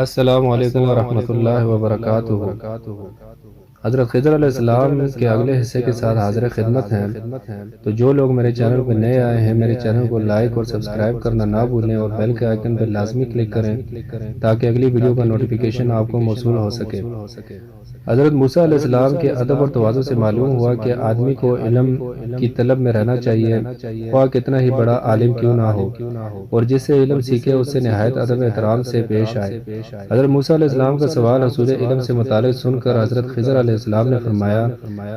السلام علیکم ورحمۃ اللہ وبرکاتہ۔ حضرت خضر علیہ السلام کے اگلے حصے کے ساتھ حاضر خدمت ہیں۔ تو جو لوگ میرے چینل پہ نئے آئے ہیں، میرے چینل کو لائک اور سبسکرائب کرنا نہ بھولیں اور بیل کے آئیکن پہ لازمی کلک کریں تاکہ اگلی ویڈیو کا نوٹیفیکیشن آپ کو موصول ہو سکے۔ حضرت موسیٰ علیہ السلام کے ادب اور تواضع سے معلوم ہوا کہ آدمی کو علم کی طلب میں رہنا چاہیے، خواہ کتنا ہی بڑا عالم کیوں نہ ہو، اور جس سے علم سیکھے اس سے نہایت ادب احترام سے پیش آئے۔ حضرت موسیٰ علیہ السلام کا سوال حصول علم سے متعلق سن کر حضرت خضر علیہ السلام نے فرمایا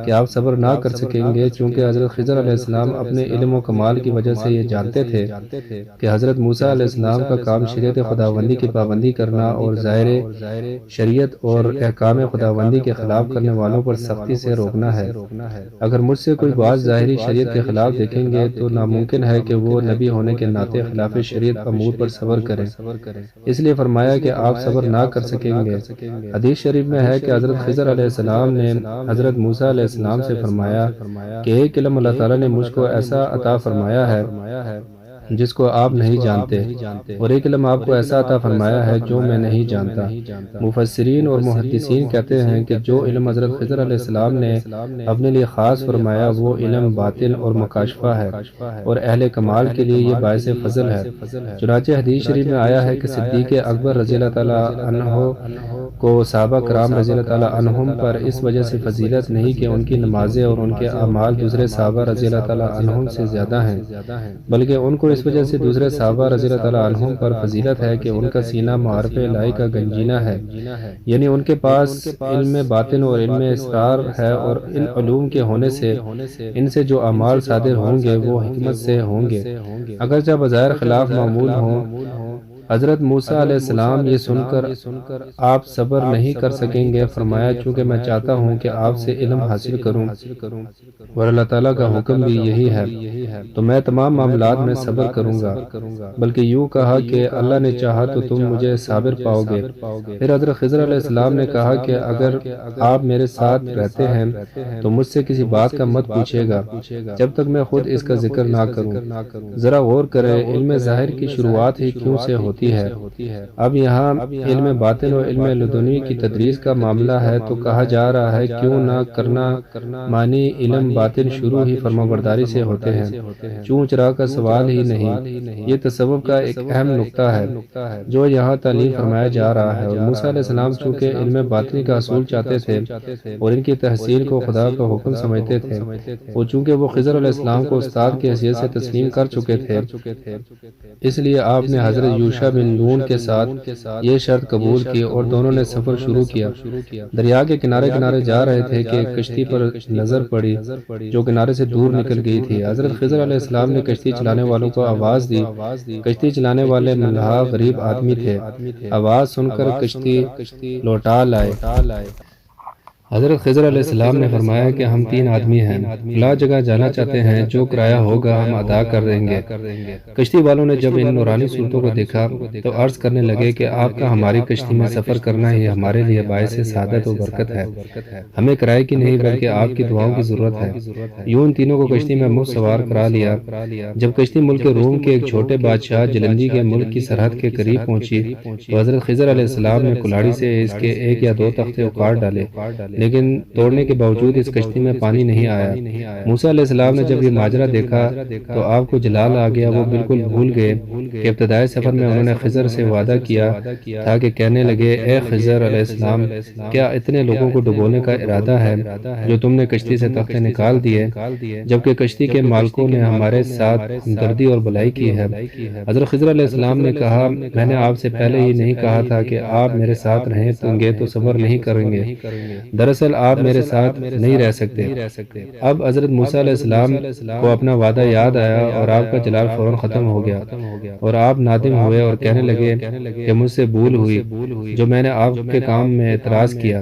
کہ آپ صبر نہ کر سکیں گے، چونکہ حضرت خضر علیہ السلام اپنے علم و کمال کی وجہ سے یہ جانتے تھے کہ حضرت موسیٰ علیہ السلام کا کام شریعت خداوندی کی پابندی کرنا اور ظاہر شریعت اور احکام خداوندی کے خلاف کرنے والوں پر سختی سے روکنا ہے۔ اگر مجھ سے کوئی بات ظاہری شریعت کے خلاف دیکھیں گے تو ناممکن ہے کہ وہ نبی ہونے کے ناطے خلاف شریعت امور پر صبر کریں، اس لیے فرمایا کہ آپ صبر نہ کر سکیں گے۔ حدیث شریف میں ہے کہ حضرت خضر علیہ السلام نے حضرت موسیٰ علیہ السلام سے فرمایا کہ ایک علم اللہ تعالیٰ نے مجھ کو ایسا عطا فرمایا ہے جس کو آپ نہیں جانتے، اور ایک علم آپ کو ایسا عطا فرمایا ہے جو میں نہیں جانتا۔ مفسرین اور محدثین کہتے ہیں کہ جو علم حضرت خضر علیہ السلام نے اپنے لیے خاص فرمایا وہ علم باطن اور مکاشفہ ہے، اور اہل کمال کے لیے یہ باعث فضل ہے۔ چنانچہ حدیث شریف میں آیا ہے کہ صدیق اکبر رضی اللہ تعالیٰ عنہ کو صحابہ کرام رضی اللہ تعالیٰ عنہم پر اس وجہ سے فضیلت نہیں کہ ان کی نمازیں اور ان کے اعمال دوسرے صحابہ رضی اللہ تعالیٰ عنہم سے زیادہ ہیں، بلکہ ان کو اس وجہ سے دوسرے صحابہ رضی اللہ تعالیٰ عنہم پر فضیلت ہے کہ ان کا سینہ معارف الہی کا گنجینہ ہے، یعنی ان کے پاس علم باطن اور علم اسرار ہے، اور ان علوم کے ہونے سے ان سے جو اعمال صادر ہوں گے وہ حکمت سے ہوں گے، اگرچہ بظاہر خلاف معمول ہوں۔ حضرت موسیٰ علیہ السلام یہ سن کر آپ صبر نہیں کر سکیں گے، فرمایا چونکہ میں چاہتا ہوں کہ آپ سے علم حاصل کروں، اور اللہ تعالیٰ کا حکم بھی یہی ہے، تو میں تمام معاملات میں صبر کروں گا، بلکہ یوں کہا کہ اللہ نے چاہا تو تم مجھے صابر پاؤ گے۔ پھر حضرت خضر علیہ السلام نے کہا کہ اگر آپ میرے ساتھ رہتے ہیں تو مجھ سے کسی بات کا مت پوچھے گا جب تک میں خود اس کا ذکر نہ کروں۔ ذرا غور کریں، علم ظاہر کی شروعات ہی کیوں سے ہوتی ہے؟ اب یہاں علم باطن اور علم لدنی کی تدریس کا معاملہ ہے تو کہا جا رہا ہے کیوں نہ کرنا، معنی علم باطن شروع ہی فرمانبرداری سے ہوتے ہیں، چون چرا کا سوال ہی نہیں۔ یہ تصوف کا ایک اہم نقطہ ہے جو یہاں تعلیم فرمایا جا رہا ہے، اور موسیٰ علیہ السلام چونکہ علم باطنی کا حصول چاہتے تھے اور ان کی تحصیل کو خدا کا حکم سمجھتے تھے، اور چونکہ وہ خضر علیہ السلام کو استاد کی حیثیت سے تسلیم کر چکے تھے، اس لیے آپ نے حضرت یوشع بن نون کے ساتھ یہ شرط قبول کی اور دونوں نے سفر شروع کیا۔ دریا کے کنارے کنارے جا رہے تھے کہ کشتی پر نظر پڑی جو کنارے سے دور نکل گئی تھی۔ حضرت خضر علیہ السلام نے کشتی چلانے والوں کو آواز دی۔ کشتی چلانے والے ملحا غریب آدمی تھے، آواز سن کر کشتی لوٹا لائے۔ حضرت خضر علیہ السلام نے فرمایا کہ ہم 3 آدمی ہیں، فلاں جگہ جانا چاہتے ہیں، جو کرایہ ہوگا ہم ادا کر دیں گے۔ کشتی والوں نے جب ان نورانی صورتوں کو دیکھا تو عرض کرنے لگے کہ آپ کا ہماری کشتی میں سفر کرنا ہی ہمارے لیے باعث سعادت و برکت ہے، ہمیں کرائے کی نہیں بلکہ آپ کی دعاؤں کی ضرورت ہے۔ یوں ان تینوں کو کشتی میں مفت سوار کرا لیا۔ جب کشتی ملک روم کے ایک چھوٹے بادشاہ جلندی کے ملک کی سرحد کے قریب پہنچی تو حضرت خضر علیہ السلام نے کلاڑی سے اس کے 1 یا 2 تختے اکھاڑ ڈالے، لیکن توڑنے کے باوجود اس کشتی میں پانی نہیں آیا۔ موسیٰ علیہ السلام نے جب یہ ماجرا دیکھا تو آپ کو جلال آ گیا، وہ بالکل بھول گئے کہ ابتدائی سفر میں انہوں نے خضر سے وعدہ کیا تھا کہ کہنے لگے اے خضر علیہ السلام، کیا اتنے لوگوں کو ڈبونے کا ارادہ ہے جو تم نے کشتی سے تختے نکال دیے، جبکہ کشتی کے مالکوں نے ہمارے ساتھ ہمدردی اور بھلائی کی ہے؟ حضرت خضر علیہ السلام نے کہا میں نے آپ سے پہلے ہی نہیں کہا تھا کہ آپ میرے ساتھ رہیں گے تو صبر نہیں کریں گے، دراصل آپ میرے ساتھ نہیں رہ سکتے۔ اب حضرت موسیٰ علیہ السلام کو اپنا وعدہ یاد آیا اور آپ کا جلال فوراً ختم ہو گیا، اور آپ نادم ہوئے اور کہنے لگے کہ مجھ سے بھول ہوئی جو میں نے آپ کے کام میں اعتراض کیا۔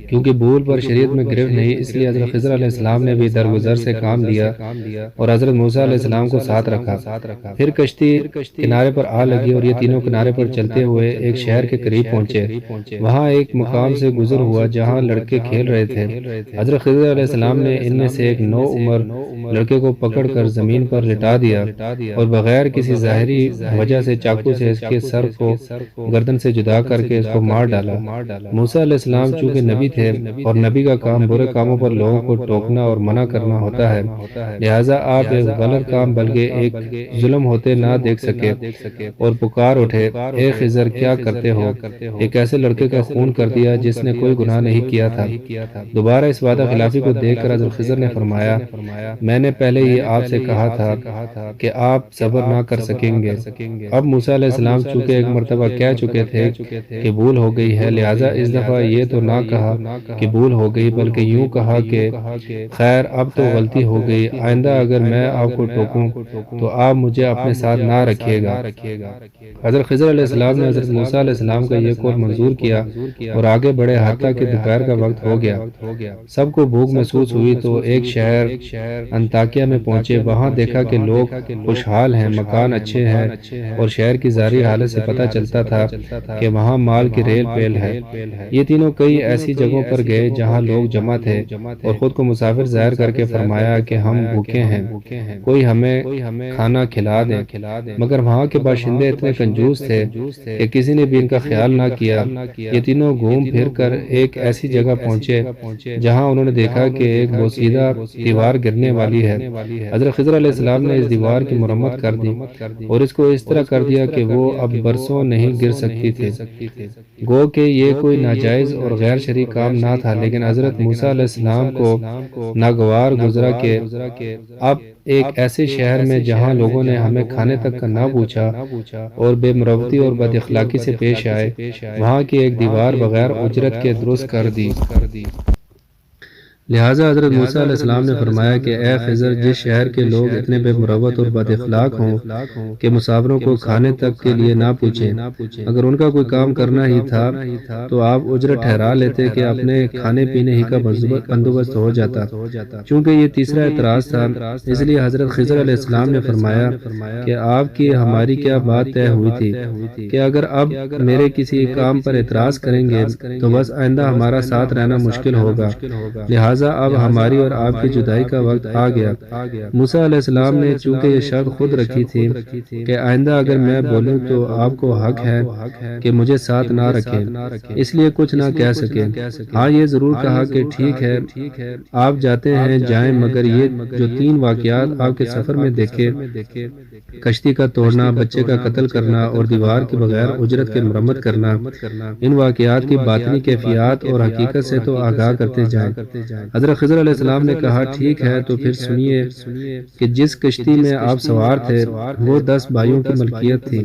کیونکہ بھول پر شریعت میں گرفت نہیں، اس لیے حضرت خضر علیہ السلام نے بھی درگزر سے کام لیا اور حضرت موسیٰ علیہ السلام کو ساتھ رکھا۔ پھر کشتی کنارے پر آ لگی اور یہ تینوں کنارے پر چلتے ہوئے ایک شہر کے قریب پہنچے۔ وہاں ایک مقام سے گزر ہوا جہاں لڑکے کھیل رہے تھے۔ حضرت خضر علیہ السلام نے ان میں سے ایک نوعمر لڑکے کو پکڑ کر زمین پر لٹا دیا اور بغیر کسی ظاہری وجہ سے چاقو سے اس کے سر کو گردن سے جدا کر کے اس کو مار ڈالا۔ موسیٰ علیہ السلام چونکہ نبی تھے اور نبی کا کام برے کاموں پر لوگوں کو ٹوکنا اور منع کرنا ہوتا ہے، لہٰذا آپ ایک غلط کام بلکہ ایک ظلم ہوتے نہ دیکھ سکے اور پکار اٹھے، اے خضر کیا کرتے ہو؟ ایک ایسے لڑکے کا خون کر دیا جس نے کوئی گناہ نہیں کیا تھا۔ دوبارہ اس وعدہ خلافی کو دیکھ کر حضرت خضر نے فرمایا، میں نے پہلے ہی آپ سے کہا تھا کہ آپ صبر نہ کر سکیں گے۔ اب موسیٰ علیہ السلام چونکہ ایک مرتبہ کہہ چکے تھے کہ بھول ہو گئی ہے، لہٰذا اس دفعہ یہ تو نہ کہا کہ بھول ہو گئی بلکہ یوں کہا کہ خیر اب تو غلطی ہو گئی، آئندہ اگر میں آپ کو ٹوکوں تو آپ مجھے اپنے ساتھ نہ رکھیے گا۔ حضرت خضر علیہ السلام نے حضرت موسیٰ علیہ السلام کا یہ قول منظور کیا اور آگے بڑھے حتیٰ کہ دوپہر کا وقت ہو گیا۔ سب کو بھوک محسوس ہوئی تو ایک شہر انطاکیہ میں پہنچے۔ وہاں دیکھا کہ لوگ خوشحال ہیں، مکان اچھے ہیں اور شہر کی ظاہری حالت سے پتہ چلتا تھا کہ وہاں مال کی ریل پیل ہے۔ یہ تینوں کئی ایسی جگہوں پر گئے جہاں لوگ جمع تھے اور خود کو مسافر ظاہر کر کے فرمایا کہ ہم بھوکے ہیں، کوئی ہمیں کھانا کھلا دیں، مگر وہاں کے باشندے اتنے کنجوس تھے کہ کسی نے بھی ان کا خیال نہ کیا۔ یہ تینوں گھوم پھر کر ایک ایسی جگہ پہنچے جہاں انہوں نے دیکھا کہ ایک بوسیدہ دیوار گرنے والی ہے۔ حضرت خضر علیہ السلام نے اس دیوار کی مرمت کر دی اور اس کو اس طرح کر دیا کہ وہ اب برسوں نہیں گر سکتی تھی۔ گو کہ یہ کوئی ناجائز اور غیر شرعی کام نہ تھا، لیکن حضرت موسیٰ علیہ السلام کو ناگوار گزرا کہ اب ایک ایسے شہر میں جہاں لوگوں نے ہمیں کھانے تک کا نہ پوچھا اور بے مروتی اور بد اخلاقی سے پیش آئے، وہاں کی ایک دیوار بغیر اجرت کے درست کر دی۔ لہٰذا حضرت موسیٰ علیہ السلام نے فرمایا کہ اے خضر، جس شہر کے لوگ اتنے بے مروت اور بد اخلاق ہوں کہ مسافروں کو کھانے تک کے لیے نہ پوچھیں، اگر ان کا کوئی کام کرنا ہی تھا تو آپ اجرت ٹھہرا لیتے کہ اپنے کھانے پینے ہی کا بندوبست ہو جاتا۔ چونکہ یہ تیسرا اعتراض تھا، اس لیے حضرت خضر علیہ السلام نے فرمایا کہ آپ کی ہماری کیا بات طے ہوئی تھی کہ اگر اب میرے کسی کام پر اعتراض کریں گے تو بس آئندہ ہمارا ساتھ رہنا مشکل ہوگا، لہٰذا اب ہماری اور آپ کی جدائی کا وقت آ گیا۔ موسیٰ علیہ السلام نے چونکہ یہ شرط خود رکھی تھی کہ آئندہ اگر میں بولوں تو آپ کو حق ہے کہ مجھے ساتھ نہ رکھیں، اس لیے کچھ نہ کہہ سکیں۔ ہاں یہ ضرور کہا کہ ٹھیک ہے آپ جاتے ہیں جائیں، مگر یہ جو 3 واقعات آپ کے سفر میں دیکھے، کشتی کا توڑنا، بچے کا قتل کرنا اور دیوار کے بغیر اجرت کے مرمت کرنا، ان واقعات کی باطنی کیفیات اور حقیقت سے تو آگاہ کرتے جائیں۔ حضرت خضر علیہ السلام نے کہا ٹھیک ہے تو پھر سنیے کہ جس کشتی میں آپ سوار تھے وہ 10 بھائیوں کی ملکیت تھی،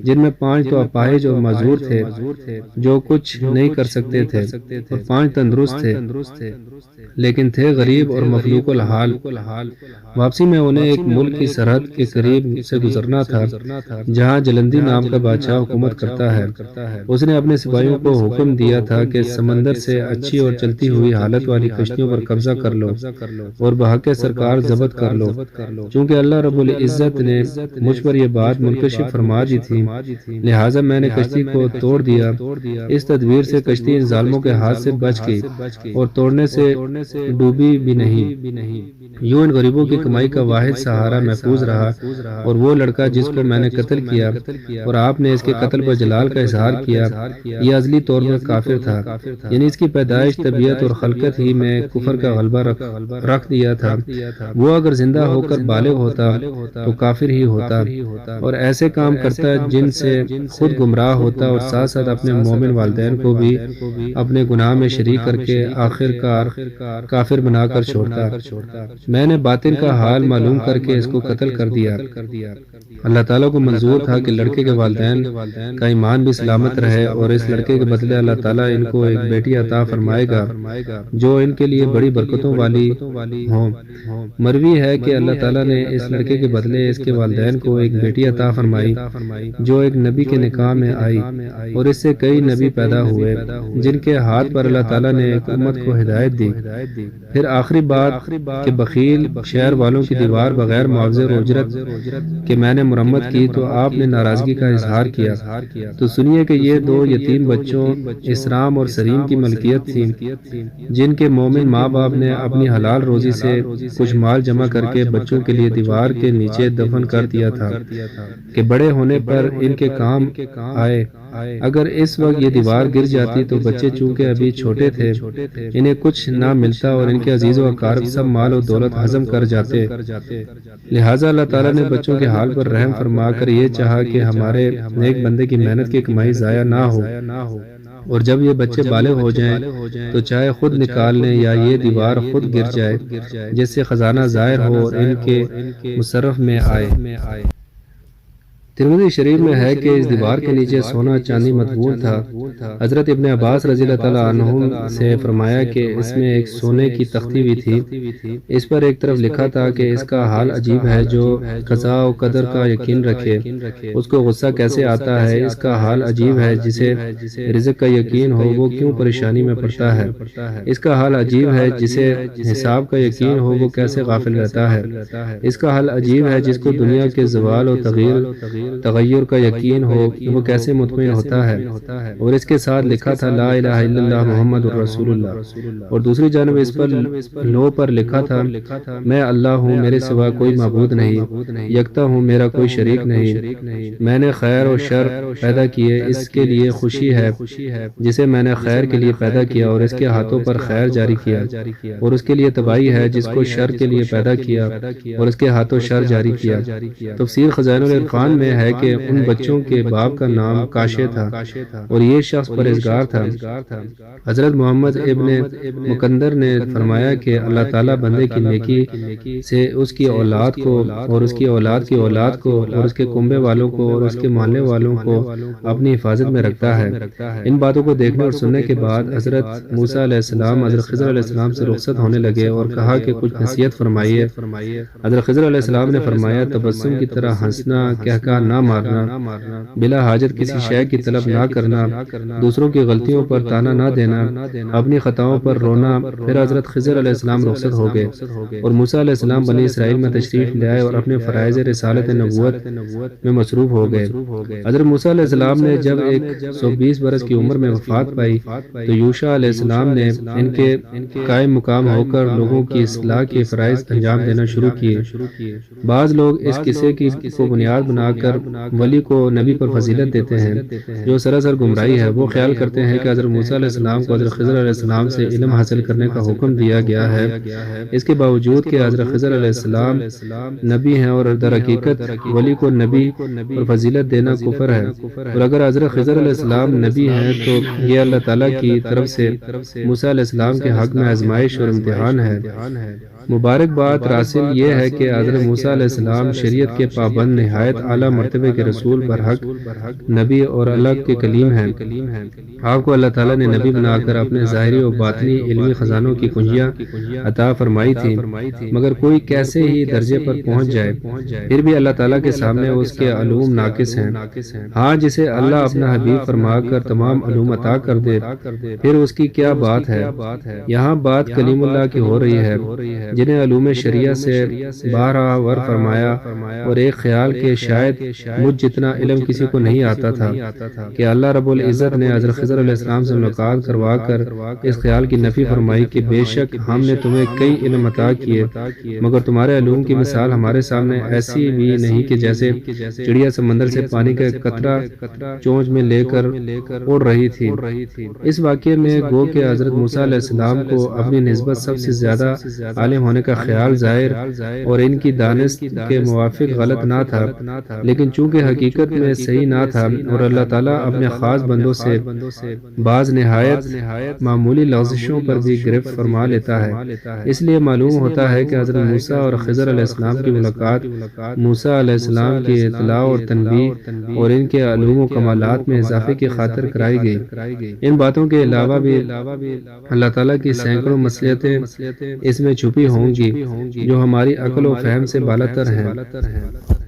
جن میں 5 تو اپاہج اور معذور تھے جو کچھ نہیں کر سکتے تھے اور 5 تندرست تھے لیکن تھے غریب اور مفلوق الحال۔ واپسی میں انہیں ایک ملک کی سرحد کے قریب سے گزرنا تھا جہاں جلندی نام کا بادشاہ حکومت کرتا ہے۔ اس نے اپنے سپاہیوں کو حکم دیا تھا کہ سمندر سے اچھی اور چلتی ہوئی حالت والی کشتیوں پر قبضہ کر لو اور بحق سرکار ضبط کر لو۔ چونکہ اللہ رب العزت نے مجھ پر یہ بات منکشف فرما دی تھی، لہٰذا میں نے کشتی کو توڑ دیا۔ اس تدبیر سے کشتی ان ظالموں کے ہاتھ سے بچ گئی اور توڑنے سے ڈوبی بھی نہیں۔ یوں ان غریبوں کی کمائی کا واحد سہارا محفوظ رہا، اور وہ لڑکا جس کو میں نے قتل کیا اور آپ نے اس کے قتل پر جلال کا اظہار کیا، یہ ازلی طور پر کافر تھا، یعنی اس کی پیدائش، طبیعت اور خلقت ہی میں کفر کا غلبہ رکھ دیا تھا۔ وہ اگر زندہ ہو کر بالغ ہوتا تو کافر ہی ہوتا اور ایسے کام کرتا جن سے خود گمراہ ہوتا اور ساتھ ساتھ اپنے مومن والدین کو بھی اپنے گناہ میں شریک کر کے آخر کار کافر بنا کر چھوڑتا۔ میں نے باطن کا حال معلوم کر کے اس کو قتل کر دیا۔ اللہ تعالیٰ کو منظور تھا کہ لڑکے کے والدین کا ایمان بھی سلامت رہے، اور اس لڑکے کے بدلے اللہ تعالیٰ ان کو ایک بیٹی عطا فرمائے گا جو ان کے لیے لیے بڑی برکتوں والی ہوں۔ مروی ہے کہ اللہ تعالیٰ نے اس لڑکے کے بدلے اس کے والدین کو ایک بیٹی عطا فرمائی جو ایک نبی کے نکاح میں آئی، اور اس سے کئی نبی پیدا ہوئے جن کے ہاتھ پر اللہ تعالیٰ نے ایک امت کو ہدایت دی۔ پھر آخری بات کہ بخیل شہر والوں کی دیوار بغیر معاوضے اور اجرت کہ میں نے مرمت کی تو آپ نے ناراضگی کا اظہار کیا۔ تو سنیے کہ یہ دو یتیم بچوں اسرام اور سریم کی ملکیت تھی جن کے مومن ماں باپ نے اپنی حلال روزی سے کچھ مال جمع کر کے بچوں کے لیے دیوار کے نیچے دفن کر دیا تھا کہ بڑے ہونے پر ان کے کام آئے۔ اگر اس وقت یہ دیوار گر جاتی تو بچے چونکہ ابھی چھوٹے تھے انہیں کچھ نہ ملتا اور ان کے عزیز و اقارب سب مال و دولت ہضم کر جاتے، لہٰذا اللہ تعالیٰ نے بچوں کے حال پر رحم فرما کر یہ چاہا کہ ہمارے نیک بندے کی محنت کی کمائی ضائع نہ ہو، اور جب یہ بچے بالغ ہو جائیں تو چاہے خود نکال لیں یا یہ دیوار خود گر جائے جس سے خزانہ ظاہر ہو اور ان کے مصرف میں آئے۔ ترمذی شریف میں ہے کہ اس دیوار کے نیچے سونا چاندی مدفون تھا۔ حضرت ابن عباس رضی اللہ تعالیٰ عنہم سے فرمایا کہ اس میں ایک سونے کی تختی بھی تھی، اس پر ایک طرف لکھا تھا کہ اس کا حال عجیب ہے جو قضاء و قدر کا یقین رکھے اس کو غصہ کیسے آتا ہے، اس کا حال عجیب ہے جسے رزق کا یقین ہو وہ کیوں پریشانی میں پڑتا ہے، اس کا حال عجیب ہے جسے حساب کا یقین ہو وہ کیسے غافل رہتا ہے، اس کا حال عجیب ہے جس کو دنیا کے زوال و تغیر کا یقین ہو وہ کیسے مطمئن ہوتا ہے، اور اس کے ساتھ لکھا تھا لا الہ الا اللہ محمد الرسول اللہ، اور دوسری جانب اس پر لوح پر لکھا تھا میں اللہ ہوں میرے سوا کوئی معبود نہیں، یکتا ہوں میرا کوئی شریک نہیں، میں نے خیر و شر پیدا کیے اس کے لیے خوشی ہے جسے میں نے خیر کے لیے پیدا کیا اور اس کے ہاتھوں پر خیر جاری کیا، اور اس کے لیے تباہی ہے جس کو شر کے لیے پیدا کیا اور اس کے ہاتھوں شر جاری کیا۔ تفسیر خزائن العرفان میں ہے کہ ان بچوں کے باپ کا نام کاشے تھا اور یہ شخص پرہیزگار تھا۔ حضرت محمد ابن مکندر نے فرمایا کہ اللہ تعالیٰ بندے کی نیکی سے اس کی اولاد کو اور اس کی اولاد کی اولاد کو اور اس کے کنبے والوں کو اور اس کے محلے والوں کو اپنی حفاظت میں رکھتا ہے۔ ان باتوں کو دیکھنے اور سننے کے بعد حضرت موسیٰ علیہ السلام حضرت خضر علیہ السلام سے رخصت ہونے لگے اور کہا کہ کچھ نصیحت فرمائیے۔ حضرت خضر علیہ السلام نے فرمایا تبسم کی طرح ہنسنا، کہکا نہ مارنا، بلا حاجت کسی شے کی طلب نہ کرنا، دوسروں کی غلطیوں پر تانا نہ دینا، اپنی خطاؤں پر رونا۔ پھر حضرت خضر علیہ السلام رخصت ہو گئے اور موسیٰ علیہ السلام بنی اسرائیل میں تشریف لے آئے اور اپنے فرائض رسالت نبوت میں مصروف ہو گئے۔ حضرت موسیٰ علیہ السلام نے جب 120 برس کی عمر میں وفات پائی تو یوشع علیہ السلام نے ان کے قائم مقام ہو کر لوگوں کی اصلاح کے فرائض انجام دینا شروع کیے۔ بعض لوگ اس قصے کو بنیاد بنا کر ولی کو نبی پر فضیلت دیتے ہیں جو سراسر گمراہی ہے۔ وہ خیال کرتے ہیں کہ حضرت موسیٰ علیہ السلام کو حضرت خضر علیہ السلام سے علم حاصل کرنے کا حکم دیا گیا ہے، اس کے باوجود کہ حضرت خضر علیہ السلام نبی ہیں اور در حقیقت ولی کو نبی اور فضیلت دینا کفر ہے، اور اگر حضرت خضر علیہ السلام نبی ہیں تو یہ اللہ تعالیٰ کی طرف سے موسیٰ علیہ السلام کے حق میں آزمائش اور امتحان ہے۔ مبارک بات راسل یہ ہے کہ حضرت موسیٰ علیہ السلام شریعت کے پابند نہایت اعلیٰ مرتبے کے رسول برحق نبی اور اللہ کے کلیم ہیں۔ آپ کو اللہ تعالیٰ نے نبی بنا کر اپنے ظاہری و باطنی علمی خزانوں کی کنجیاں عطا فرمائی تھی، مگر کوئی کیسے ہی درجے پر پہنچ جائے پھر بھی اللہ تعالیٰ کے سامنے اس کے علوم ناقص ہیں۔ ہاں جسے اللہ اپنا حبیب فرما کر تمام علوم عطا کر دے پھر اس کی کیا بات ہے۔ یہاں بات کلیم اللہ کی ہو رہی ہے جنہیں علوم شریعہ سے باہر فرمایا، اور ایک خیال کہ شاید مجھ جتنا علم کسی کو نہیں آتا تھا کہ اللہ رب العزت نے حضرت خضر علیہ السلام سے ملاقات کروا کر اس خیال کی نفی فرمائی کہ بے شک ہم نے تمہیں کئی علم عطا کیے مگر تمہارے علوم کی مثال ہمارے سامنے ایسی بھی نہیں کہ جیسے چڑیا سمندر سے پانی کا قطرہ چونچ میں لے کر اڑ رہی تھی۔ اس واقعے میں گو کہ حضرت موسیٰ علیہ السلام کو اپنی نسبت سب سے زیادہ عالم ہونے کا خیال ظاہر اور ان کی دانست کے موافق غلط نہ تھا، لیکن چونکہ حقیقت میں صحیح نہ تھا اور اللہ تعالیٰ اپنے خاص بندوں سے بعض نہایت معمولی لغزشوں پر بھی گرفت فرما لیتا ہے، اس لیے معلوم ہوتا ہے کہ حضرت موسیٰ اور خضر علیہ السلام کی ملاقات موسیٰ علیہ السلام کی اطلاع اور تنبیہ اور ان کے علوم و کمالات میں اضافے کی خاطر کرائی گئی۔ ان باتوں کے علاوہ بھی اللہ تعالیٰ کی سینکڑوں مصلحتیں اس میں چھپی ہوں گی جو ہماری عقل و فہم سے بالاتر ہیں۔